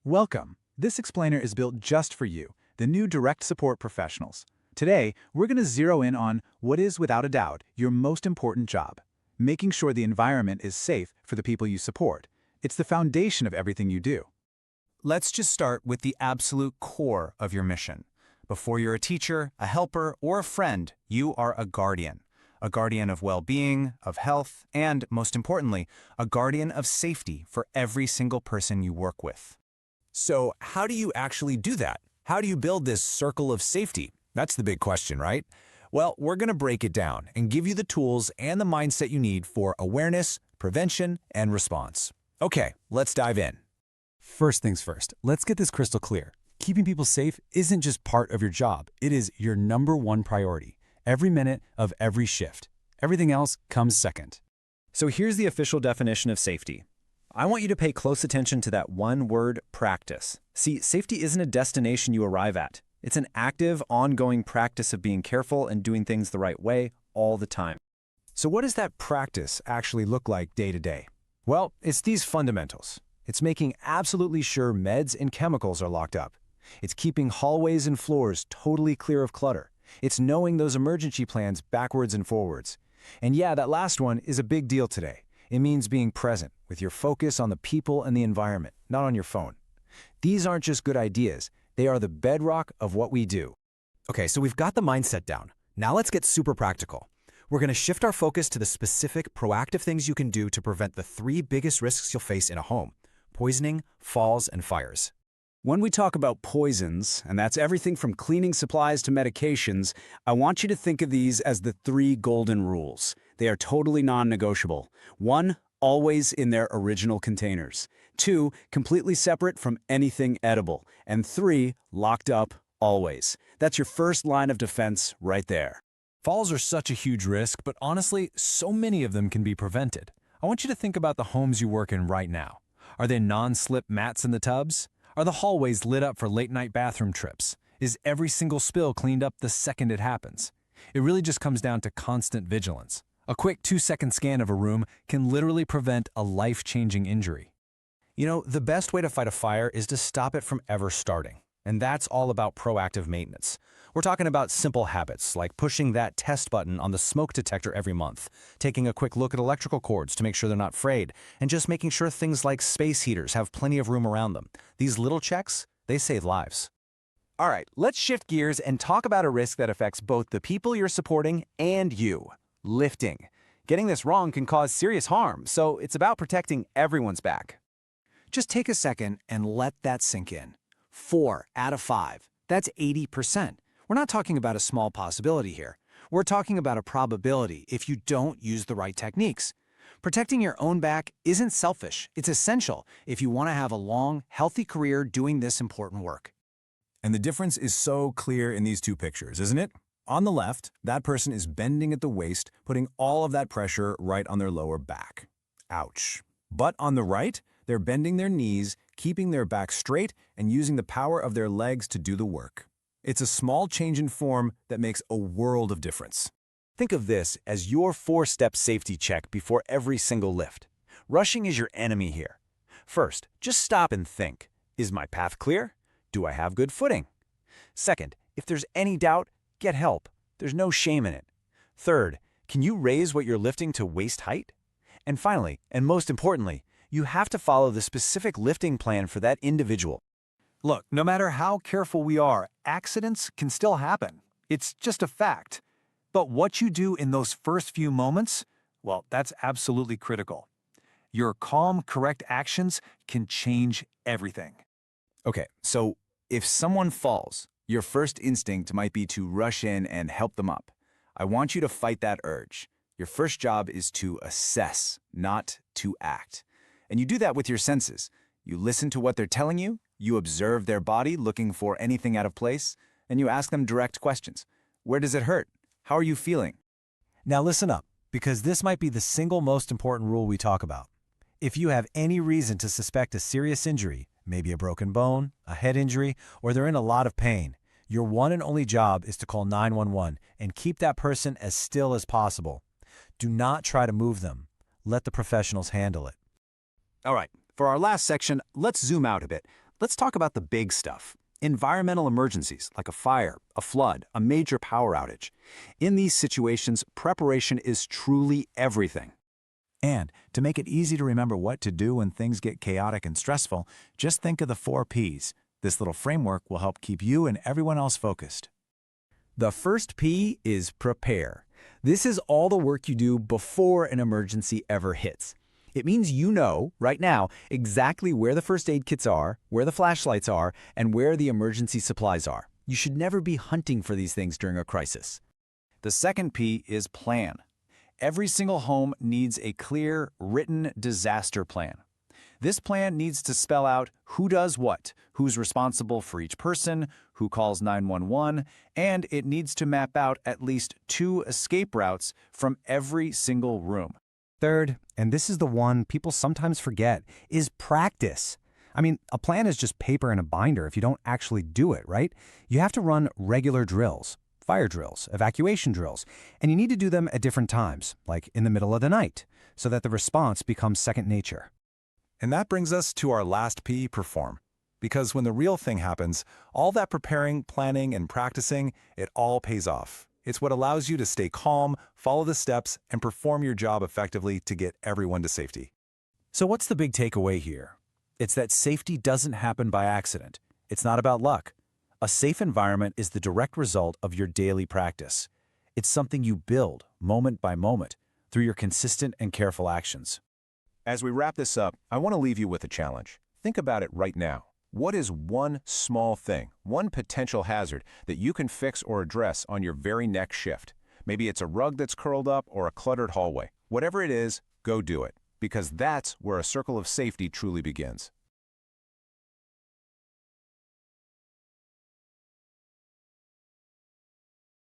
Welcome. This explainer is built just for you, the new direct support professionals. Today, we're going to zero in on what is, without a doubt, your most important job, making sure the environment is safe for the people you support. It's the foundation of everything you do. Let's just start with the absolute core of your mission. Before you're a teacher, a helper, or a friend, you are a guardian. A guardian of well-being, of health, and, most importantly, a guardian of safety for every single person you work with. So how do you actually do that? How do you build this circle of safety? That's the big question, right? Well, we're going to break it down and give you the tools and the mindset you need for awareness, prevention, and response. Okay, let's dive in. First things first, let's get this crystal clear. Keeping people safe isn't just part of your job. It is your #1 priority, every minute of every shift. Everything else comes second. So here's the official definition of safety. I want you to pay close attention to that one word, practice. See, safety isn't a destination you arrive at. It's an active, ongoing practice of being careful and doing things the right way all the time. So what does that practice actually look like day to day? Well, it's these fundamentals. It's making absolutely sure meds and chemicals are locked up. It's keeping hallways and floors totally clear of clutter. It's knowing those emergency plans backwards and forwards. And yeah, that last one is a big deal today. It means being present with your focus on the people and the environment, not on your phone. These aren't just good ideas. They are the bedrock of what we do. Okay, so we've got the mindset down. Now let's get super practical. We're going to shift our focus to the specific proactive things you can do to prevent the 3 biggest risks you'll face in a home: poisoning, falls, and fires. When we talk about poisons, and that's everything from cleaning supplies to medications, I want you to think of these as the 3 golden rules. They are totally non-negotiable. 1, always in their original containers. 2, completely separate from anything edible. And 3, locked up always. That's your first line of defense right there. Falls are such a huge risk, but honestly, so many of them can be prevented. I want you to think about the homes you work in right now. Are there non-slip mats in the tubs? Are the hallways lit up for late-night bathroom trips? Is every single spill cleaned up the second it happens? It really just comes down to constant vigilance. A quick 2-second scan of a room can literally prevent a life-changing injury. You know, the best way to fight a fire is to stop it from ever starting. And that's all about proactive maintenance. We're talking about simple habits like pushing that test button on the smoke detector every month, taking a quick look at electrical cords to make sure they're not frayed, and just making sure things like space heaters have plenty of room around them. These little checks, they save lives. All right, let's shift gears and talk about a risk that affects both the people you're supporting and you: lifting. Getting this wrong can cause serious harm, so it's about protecting everyone's back. Just take a second and let that sink in. 4 out of 5. That's 80%. We're not talking about a small possibility here. We're talking about a probability if you don't use the right techniques. Protecting your own back isn't selfish. It's essential if you want to have a long, healthy career doing this important work. And the difference is so clear in these 2 pictures, isn't it? On the left, that person is bending at the waist, putting all of that pressure right on their lower back. Ouch. But on the right, they're bending their knees, keeping their back straight, and using the power of their legs to do the work. It's a small change in form that makes a world of difference. Think of this as your 4-step safety check before every single lift. Rushing is your enemy here. First, just stop and think. Is my path clear? Do I have good footing? Second, if there's any doubt, get help. There's no shame in it. Third, can you raise what you're lifting to waist height? And finally, and most importantly, you have to follow the specific lifting plan for that individual. Look, no matter how careful we are, accidents can still happen. It's just a fact. But what you do in those first few moments, well, that's absolutely critical. Your calm, correct actions can change everything. Okay, so if someone falls, your first instinct might be to rush in and help them up. I want you to fight that urge. Your first job is to assess, not to act. And you do that with your senses. You listen to what they're telling you, you observe their body looking for anything out of place, and you ask them direct questions. Where does it hurt? How are you feeling? Now listen up, because this might be the single most important rule we talk about. If you have any reason to suspect a serious injury, maybe a broken bone, a head injury, or they're in a lot of pain, your one and only job is to call 911 and keep that person as still as possible. Do not try to move them. Let the professionals handle it. All right, for our last section, let's zoom out a bit. Let's talk about the big stuff. Environmental emergencies like a fire, a flood, a major power outage. In these situations, preparation is truly everything. And to make it easy to remember what to do when things get chaotic and stressful, just think of the 4 Ps. This little framework will help keep you and everyone else focused. The first P is prepare. This is all the work you do before an emergency ever hits. It means you know, right now, exactly where the first aid kits are, where the flashlights are, and where the emergency supplies are. You should never be hunting for these things during a crisis. The second P is plan. Every single home needs a clear, written disaster plan. This plan needs to spell out who does what, who's responsible for each person, who calls 911, and it needs to map out at least 2 escape routes from every single room. Third, and this is the one people sometimes forget, is practice. I mean, a plan is just paper and a binder if you don't actually do it, right? You have to run regular drills, fire drills, evacuation drills, and you need to do them at different times, like in the middle of the night, so that the response becomes second nature. And that brings us to our last P, perform. Because when the real thing happens, all that preparing, planning, and practicing, it all pays off. It's what allows you to stay calm, follow the steps, and perform your job effectively to get everyone to safety. So what's the big takeaway here? It's that safety doesn't happen by accident. It's not about luck. A safe environment is the direct result of your daily practice. It's something you build, moment by moment, through your consistent and careful actions. As we wrap this up, I want to leave you with a challenge. Think about it right now. What is one small thing, one potential hazard that you can fix or address on your very next shift? Maybe it's a rug that's curled up or a cluttered hallway. Whatever it is, go do it, because that's where a circle of safety truly begins.